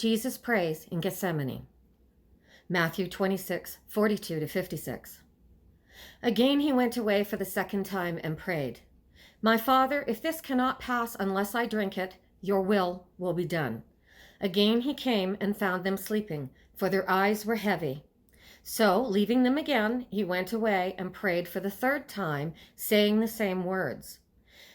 Jesus prays in Gethsemane. Matthew 26:42-56. Again he went away for the second time and prayed, "My Father, if this cannot pass unless I drink it, your will be done." Again he came and found them sleeping, for their eyes were heavy. So, leaving them again, he went away and prayed for the third time, saying the same words.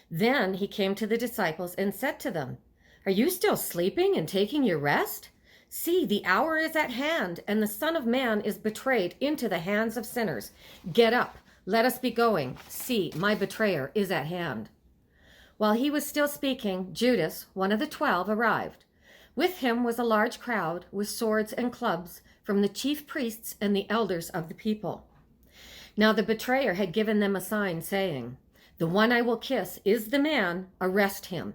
Then he came to the disciples and said to them, "Are you still sleeping and taking your rest? See, the hour is at hand, and the Son of Man is betrayed into the hands of sinners. Get up, let us be going. See, my betrayer is at hand." While he was still speaking, Judas, one of the 12, arrived. With him was a large crowd with swords and clubs from the chief priests and the elders of the people. Now the betrayer had given them a sign, saying, "The one I will kiss is the man, arrest him."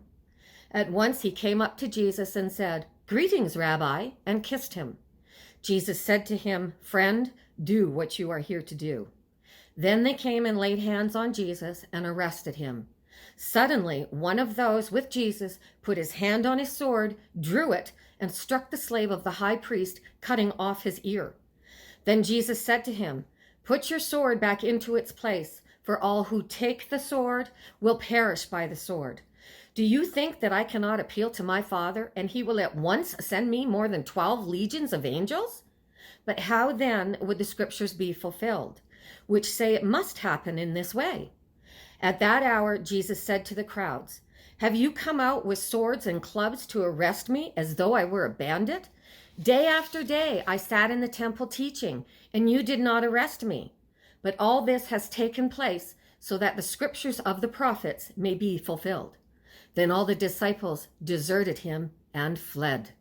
At once he came up to Jesus and said, "Greetings, Rabbi," and kissed him. Jesus said to him, "Friend, do what you are here to do." Then they came and laid hands on Jesus and arrested him. Suddenly, one of those with Jesus put his hand on his sword, drew it, and struck the slave of the high priest, cutting off his ear. Then Jesus said to him, "Put your sword back into its place, for all who take the sword will perish by the sword. Do you think that I cannot appeal to my Father, and he will at once send me more than 12 legions of angels? But how then would the scriptures be fulfilled, which say it must happen in this way?" At that hour, Jesus said to the crowds, "Have you come out with swords and clubs to arrest me as though I were a bandit? Day after day I sat in the temple teaching, and you did not arrest me. But all this has taken place so that the scriptures of the prophets may be fulfilled." Then all the disciples deserted him and fled.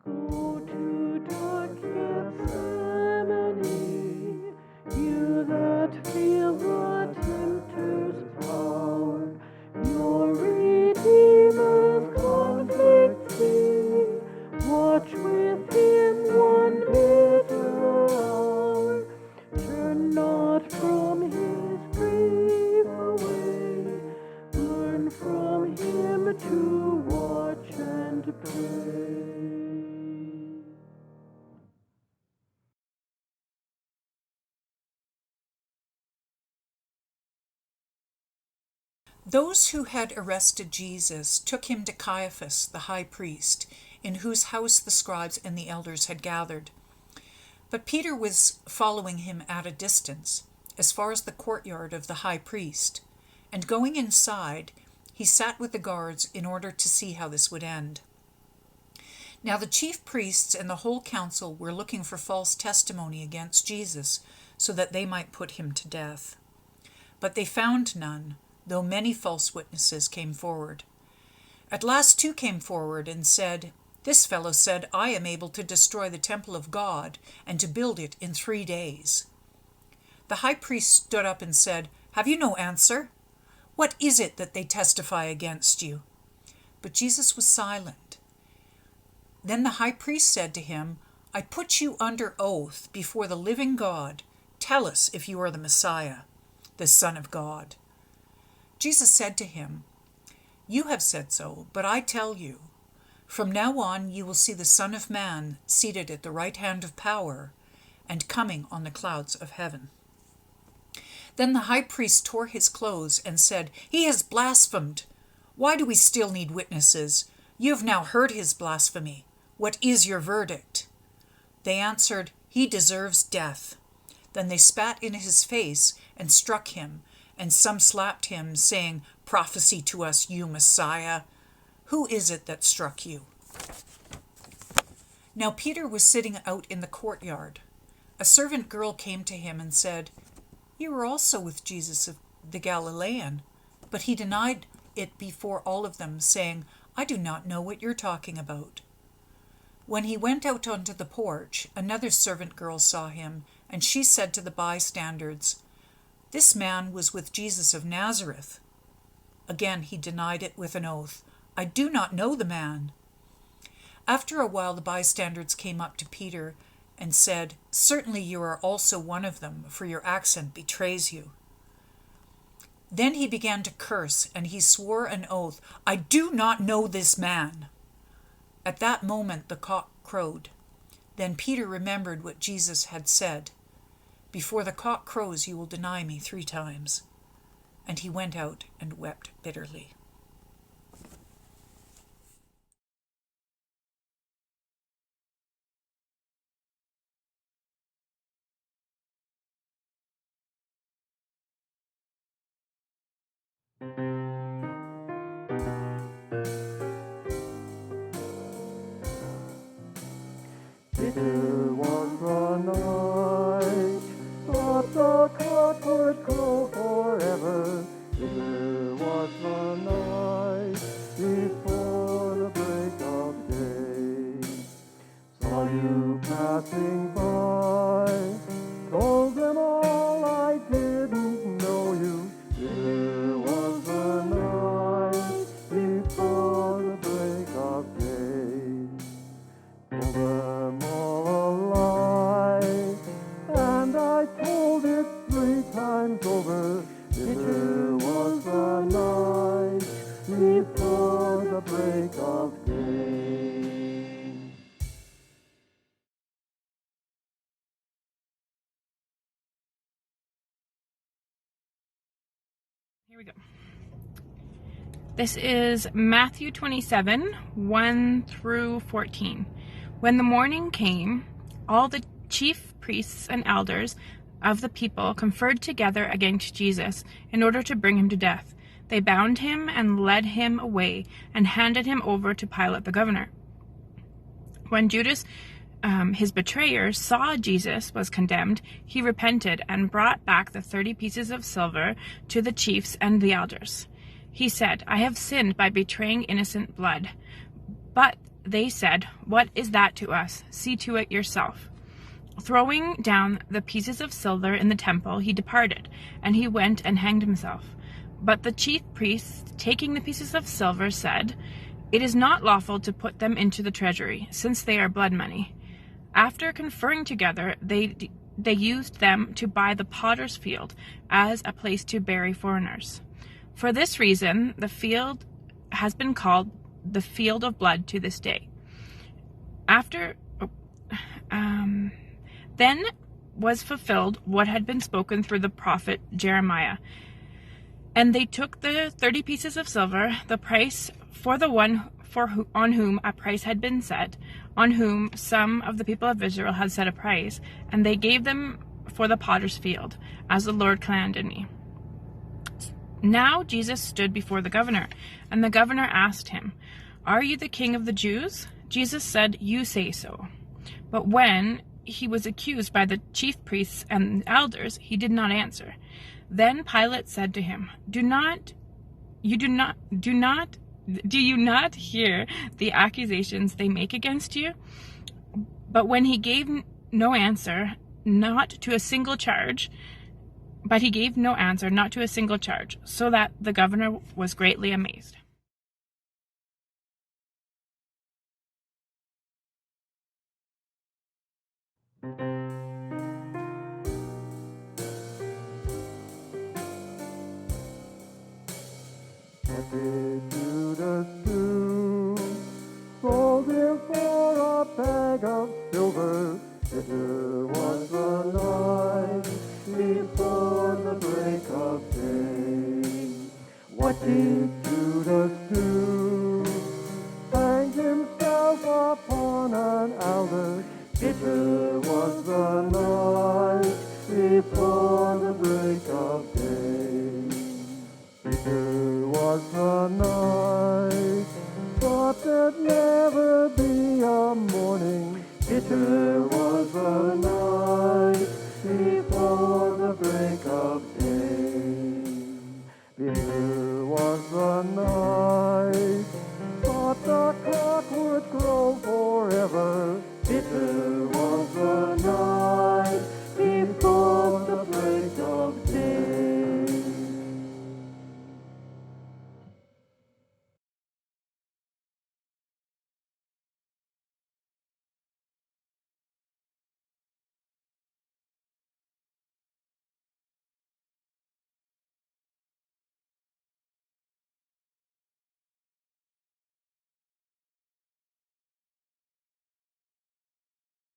Go to dark Gethsemane, you that feel the tempter's power. Your Redeemer's conflict see, watch with him one bitter hour. Turn not from his grief away, learn from him to watch and pray. Those who had arrested Jesus took him to Caiaphas, the high priest, in whose house the scribes and the elders had gathered. But Peter was following him at a distance, as far as the courtyard of the high priest, and going inside, he sat with the guards in order to see how this would end. Now the chief priests and the whole council were looking for false testimony against Jesus, so that they might put him to death. But they found none, though many false witnesses came forward. At last 2 came forward and said, "This fellow said, I am able to destroy the temple of God and to build it in 3 days." The high priest stood up and said, "Have you no answer? What is it that they testify against you?" But Jesus was silent. Then the high priest said to him, "I put you under oath before the living God. Tell us if you are the Messiah, the Son of God." Jesus said to him, "You have said so, but I tell you, from now on you will see the Son of Man seated at the right hand of power and coming on the clouds of heaven." Then the high priest tore his clothes and said, "He has blasphemed. Why do we still need witnesses? You have now heard his blasphemy. What is your verdict?" They answered, "He deserves death." Then they spat in his face and struck him, and some slapped him, saying, "Prophesy to us, you Messiah. Who is it that struck you?" Now Peter was sitting out in the courtyard. A servant girl came to him and said, "You were also with Jesus of the Galilean." But he denied it before all of them, saying, "I do not know what you're talking about." When he went out onto the porch, another servant girl saw him, and she said to the bystanders, "This man was with Jesus of Nazareth." Again he denied it with an oath, "I do not know the man." After a while the bystanders came up to Peter and said, "Certainly you are also one of them, for your accent betrays you." Then he began to curse, and he swore an oath, "I do not know this man." At that moment the cock crowed. Then Peter remembered what Jesus had said, "Before the cock crows you will deny me 3 times." And he went out and wept bitterly. Peter was the night, thought the cock would crow forever. Peter was the night, before the break of day. Saw you passing by, told them all I didn't know you. Peter was the night, before the break of day. Told them all a lie, and I told it 3 times over. Bitter was the night before the break of day. Here we go. This is Matthew 27, 1 through 14. When the morning came, all the chief priests and elders of the people conferred together against Jesus in order to bring him to death. They bound him and led him away and handed him over to Pilate the governor. When Judas, his betrayer, saw Jesus was condemned, he repented and brought back the 30 pieces of silver to the chiefs and the elders. He said, "I have sinned by betraying innocent blood." But they said, "What is that to us? See to it yourself." Throwing down the pieces of silver in the temple, he departed, and he went and hanged himself. But the chief priests, taking the pieces of silver, said, "It is not lawful to put them into the treasury, since they are blood money." After conferring together, they used them to buy the potter's field as a place to bury foreigners. For this reason, the field has been called the field of blood to this day. Then was fulfilled what had been spoken through the prophet Jeremiah. And they took the 30 pieces of silver, the price for the one on whom a price had been set, on whom some of the people of Israel had set a price, and they gave them for the potter's field, as the Lord commanded me. Now Jesus stood before the governor, and the governor asked him, "Are you the king of the Jews?" Jesus said, "You say so." But when he was accused by the chief priests and elders, he did not answer. Then Pilate said to him, Do you not hear the accusations they make against you?" But when he gave no answer, not to a single charge, so that the governor was greatly amazed. What did Judas do? Sold him for a bag of silver. Bitter was the night before the break of day. What did Judas do? Hanged himself upon an altar. Bitter was the night before the break of day. Bitter was the night, thought there'd never be a morning. Bitter